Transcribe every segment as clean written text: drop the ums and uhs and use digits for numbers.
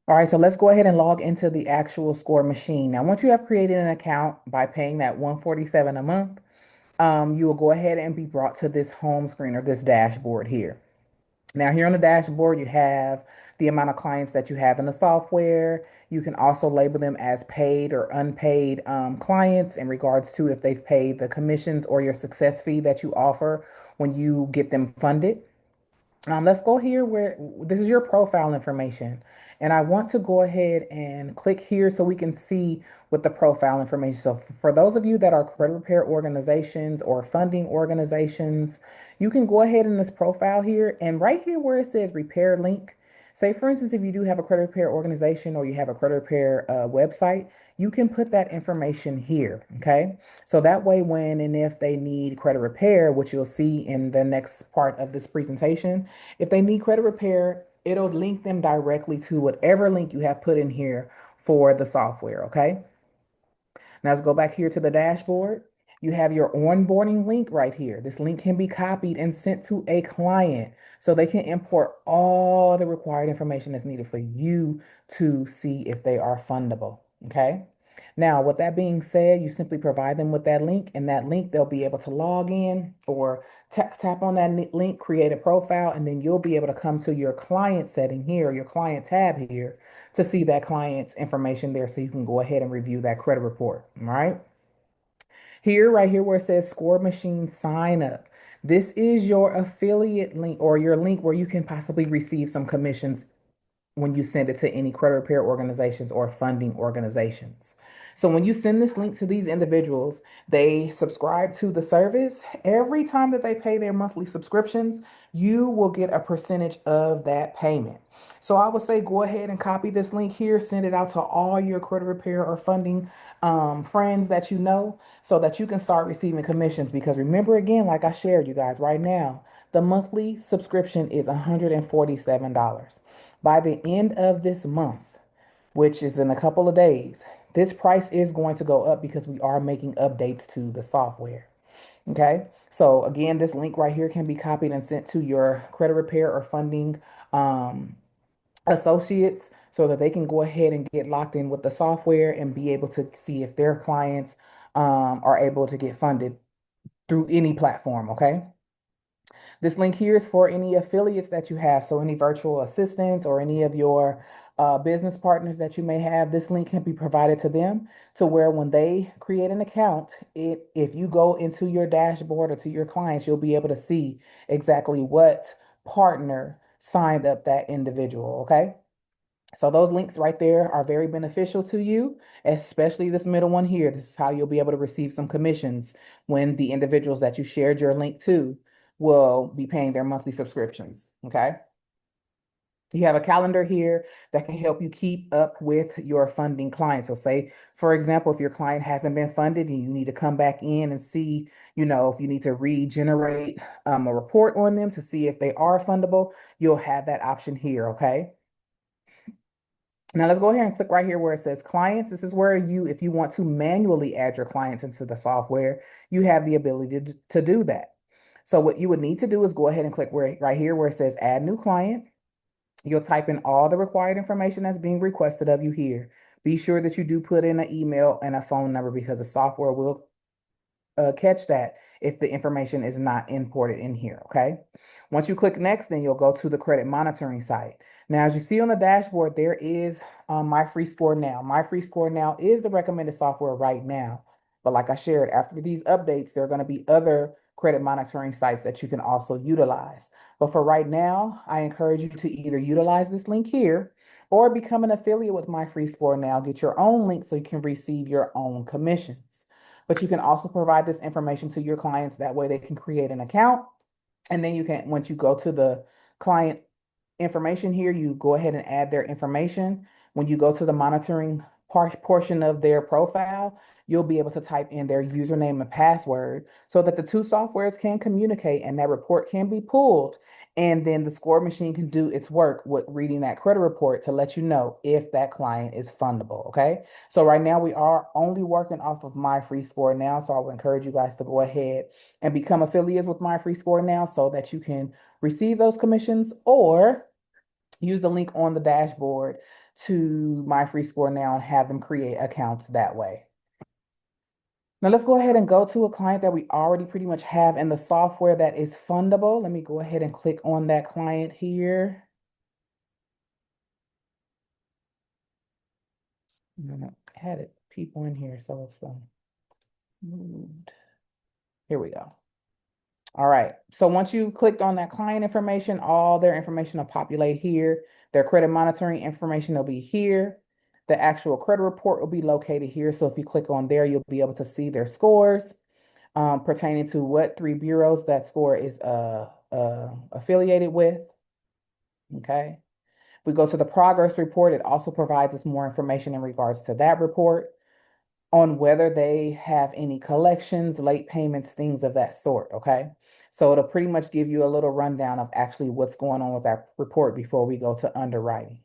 All right, so let's go ahead and log into the actual score machine. Now, once you have created an account by paying that 147 a month, you will go ahead and be brought to this home screen or this dashboard here. Now, here on the dashboard, you have the amount of clients that you have in the software. You can also label them as paid or unpaid clients in regards to if they've paid the commissions or your success fee that you offer when you get them funded. Let's go here where this is your profile information. And I want to go ahead and click here so we can see with the profile information. So for those of you that are credit repair organizations or funding organizations, you can go ahead in this profile here and right here where it says repair link. Say for instance, if you do have a credit repair organization or you have a credit repair website, you can put that information here. Okay. So that way, when and if they need credit repair, which you'll see in the next part of this presentation, if they need credit repair, it'll link them directly to whatever link you have put in here for the software, okay? Now let's go back here to the dashboard. You have your onboarding link right here. This link can be copied and sent to a client so they can import all the required information that's needed for you to see if they are fundable, okay? Now, with that being said, you simply provide them with that link, and that link they'll be able to log in or tap on that link, create a profile, and then you'll be able to come to your client setting here, your client tab here, to see that client's information there so you can go ahead and review that credit report. All right. Here, right here where it says Score Machine Sign Up. This is your affiliate link or your link where you can possibly receive some commissions when you send it to any credit repair organizations or funding organizations. So when you send this link to these individuals, they subscribe to the service. Every time that they pay their monthly subscriptions, you will get a percentage of that payment. So I would say go ahead and copy this link here, send it out to all your credit repair or funding friends that you know so that you can start receiving commissions. Because remember, again, like I shared you guys right now, the monthly subscription is $147. By the end of this month, which is in a couple of days, this price is going to go up because we are making updates to the software. Okay. So again, this link right here can be copied and sent to your credit repair or funding um, associates so that they can go ahead and get locked in with the software and be able to see if their clients are able to get funded through any platform. Okay. This link here is for any affiliates that you have. So any virtual assistants or any of your business partners that you may have, this link can be provided to them to where when they create an account, if you go into your dashboard or to your clients, you'll be able to see exactly what partner signed up that individual. Okay. So those links right there are very beneficial to you, especially this middle one here. This is how you'll be able to receive some commissions when the individuals that you shared your link to will be paying their monthly subscriptions. Okay. You have a calendar here that can help you keep up with your funding clients. So say, for example, if your client hasn't been funded and you need to come back in and see, if you need to regenerate a report on them to see if they are fundable, you'll have that option here. Okay. Now let's go ahead and click right here where it says clients. This is where if you want to manually add your clients into the software, you have the ability to do that. So what you would need to do is go ahead and click right here where it says add new client. You'll type in all the required information that's being requested of you here. Be sure that you do put in an email and a phone number because the software will catch that if the information is not imported in here, okay? Once you click next, then you'll go to the credit monitoring site. Now, as you see on the dashboard, there is My Free Score Now. My Free Score Now is the recommended software right now. But like I shared, after these updates, there are going to be other credit monitoring sites that you can also utilize. But for right now, I encourage you to either utilize this link here or become an affiliate with My Free Score Now. Get your own link so you can receive your own commissions. But you can also provide this information to your clients. That way they can create an account. And then you can, once you go to the client information here, you go ahead and add their information. When you go to the monitoring portion of their profile, you'll be able to type in their username and password so that the two softwares can communicate and that report can be pulled. And then the score machine can do its work with reading that credit report to let you know if that client is fundable. Okay. So right now we are only working off of My Free Score Now. So I would encourage you guys to go ahead and become affiliates with My Free Score Now so that you can receive those commissions or use the link on the dashboard to My Free Score Now and have them create accounts that way. Now let's go ahead and go to a client that we already pretty much have in the software that is fundable. Let me go ahead and click on that client here. I had it people in here, so it's moved. Here we go. All right. So once you clicked on that client information, all their information will populate here. Their credit monitoring information will be here. The actual credit report will be located here. So if you click on there, you'll be able to see their scores pertaining to what 3 bureaus that score is affiliated with. Okay. If we go to the progress report, it also provides us more information in regards to that report on whether they have any collections, late payments, things of that sort, okay? So it'll pretty much give you a little rundown of actually what's going on with that report before we go to underwriting.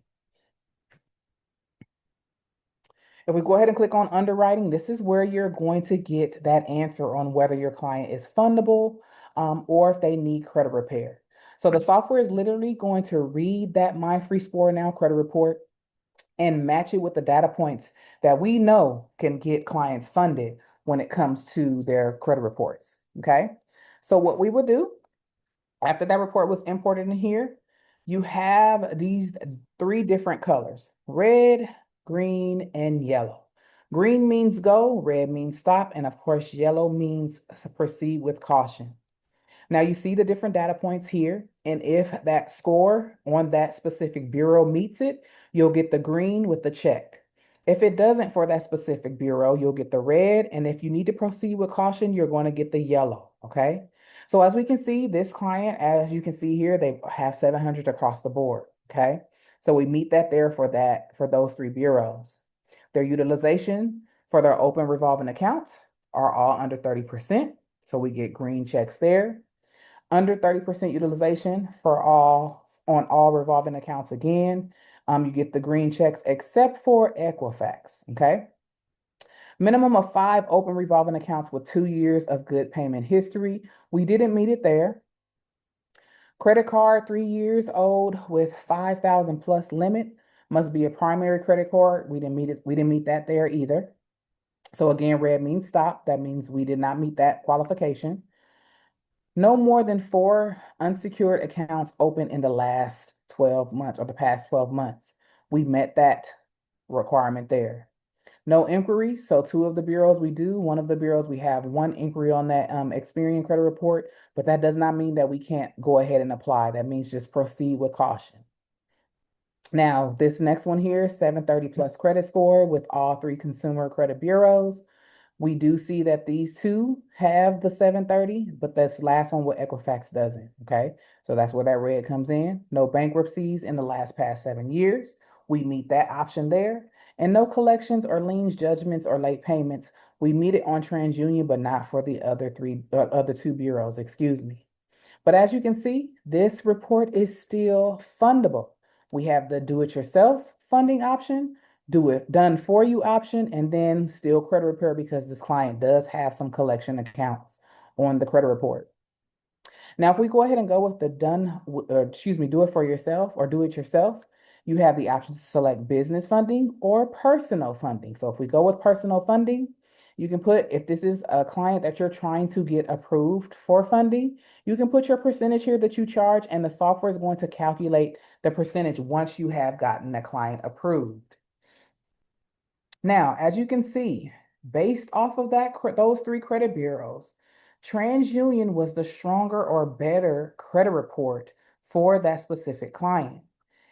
If we go ahead and click on underwriting, this is where you're going to get that answer on whether your client is fundable or if they need credit repair. So the software is literally going to read that My Free Score Now credit report and match it with the data points that we know can get clients funded when it comes to their credit reports. Okay. So what we will do after that report was imported in here, you have these 3 different colors: red, green, and yellow. Green means go, red means stop, and of course, yellow means proceed with caution. Now you see the different data points here, and if that score on that specific bureau meets it, you'll get the green with the check. If it doesn't for that specific bureau, you'll get the red, and if you need to proceed with caution, you're going to get the yellow, okay? So as we can see, this client, as you can see here, they have 700 across the board, okay? So we meet that there for those 3 bureaus. Their utilization for their open revolving accounts are all under 30%, so we get green checks there. Under 30% utilization for all revolving accounts again. You get the green checks except for Equifax, okay? Minimum of 5 open revolving accounts with 2 years of good payment history. We didn't meet it there. Credit card 3 years old with 5,000 plus limit must be a primary credit card. We didn't meet it. We didn't meet that there either. So again, red means stop. That means we did not meet that qualification. No more than 4 unsecured accounts open in the last 12 months or the past 12 months. We met that requirement there. No inquiries. So 2 of the bureaus we do. One of the bureaus we have 1 inquiry on that Experian credit report, but that does not mean that we can't go ahead and apply. That means just proceed with caution. Now, this next one here, 730 plus credit score with all 3 consumer credit bureaus. We do see that these 2 have the 730, but this last one with Equifax doesn't, okay? So that's where that red comes in. No bankruptcies in the past 7 years. We meet that option there. And no collections or liens, judgments, or late payments. We meet it on TransUnion, but not for the other 2 bureaus, excuse me. But as you can see, this report is still fundable. We have the do-it-yourself funding option, do it done for you option, and then still credit repair because this client does have some collection accounts on the credit report. Now, if we go ahead and go with the do it for yourself or do it yourself, you have the option to select business funding or personal funding. So if we go with personal funding, you can put, if this is a client that you're trying to get approved for funding, you can put your percentage here that you charge, and the software is going to calculate the percentage once you have gotten the client approved. Now, as you can see, based off of those 3 credit bureaus, TransUnion was the stronger or better credit report for that specific client.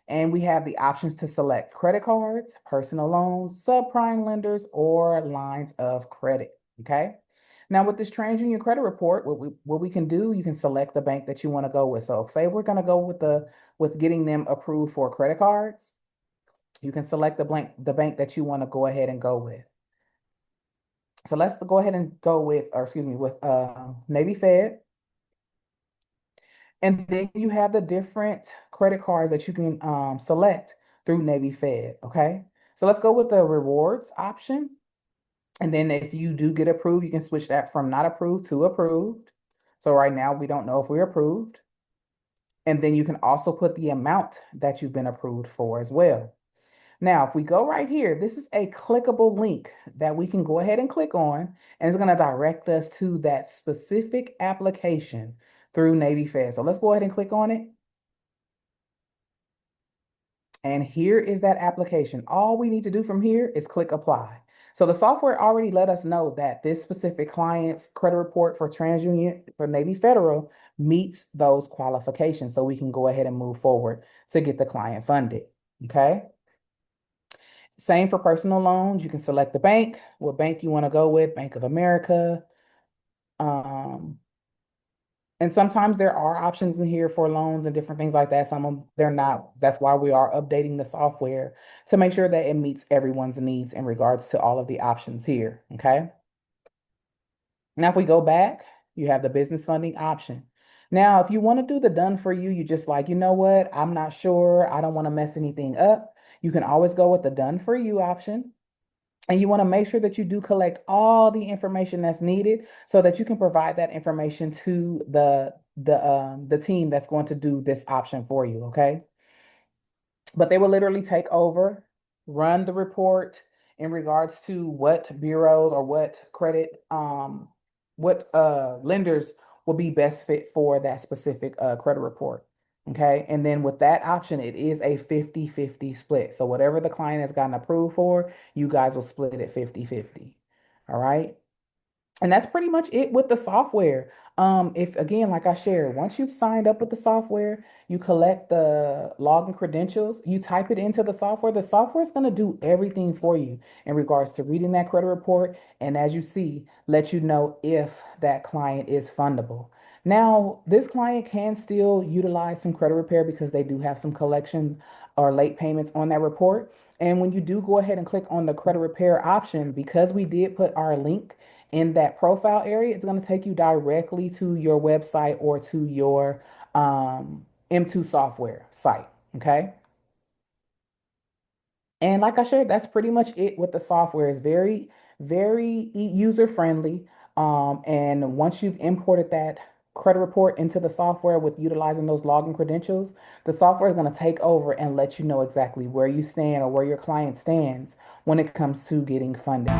And we have the options to select credit cards, personal loans, subprime lenders, or lines of credit, okay? Now with this TransUnion credit report, what we can do, you can select the bank that you want to go with. So say we're going to go with getting them approved for credit cards, you can select the bank that you want to go ahead and go with. So let's go ahead and go with, with Navy Fed. And then you have the different credit cards that you can select through Navy Fed, okay? So let's go with the rewards option. And then if you do get approved, you can switch that from not approved to approved. So right now we don't know if we're approved. And then you can also put the amount that you've been approved for as well. Now, if we go right here, this is a clickable link that we can go ahead and click on, and it's going to direct us to that specific application through Navy Fed. So let's go ahead and click on it. And here is that application. All we need to do from here is click apply. So the software already let us know that this specific client's credit report for TransUnion for Navy Federal meets those qualifications. So we can go ahead and move forward to get the client funded. Okay. Same for personal loans. You can select the bank, what bank you want to go with, Bank of America. Um, and sometimes there are options in here for loans and different things like that. Some of them, they're not. That's why we are updating the software to make sure that it meets everyone's needs in regards to all of the options here. Okay. Now, if we go back, you have the business funding option. Now, if you want to do the done for you, you just like, you know what? I'm not sure. I don't want to mess anything up. You can always go with the done for you option. And you want to make sure that you do collect all the information that's needed so that you can provide that information to the team that's going to do this option for you, okay? But they will literally take over, run the report in regards to what bureaus or what lenders will be best fit for that specific credit report. Okay. And then with that option, it is a 50-50 split. So whatever the client has gotten approved for, you guys will split it 50-50. All right. And that's pretty much it with the software. If again, like I shared, once you've signed up with the software, you collect the login credentials, you type it into the software is going to do everything for you in regards to reading that credit report. And as you see, let you know if that client is fundable. Now, this client can still utilize some credit repair because they do have some collections or late payments on that report. And when you do go ahead and click on the credit repair option, because we did put our link in that profile area, it's going to take you directly to your website or to your M2 software site. Okay. And like I shared, that's pretty much it with the software. It's very, very user friendly. And once you've imported that credit report into the software with utilizing those login credentials, the software is going to take over and let you know exactly where you stand or where your client stands when it comes to getting funding.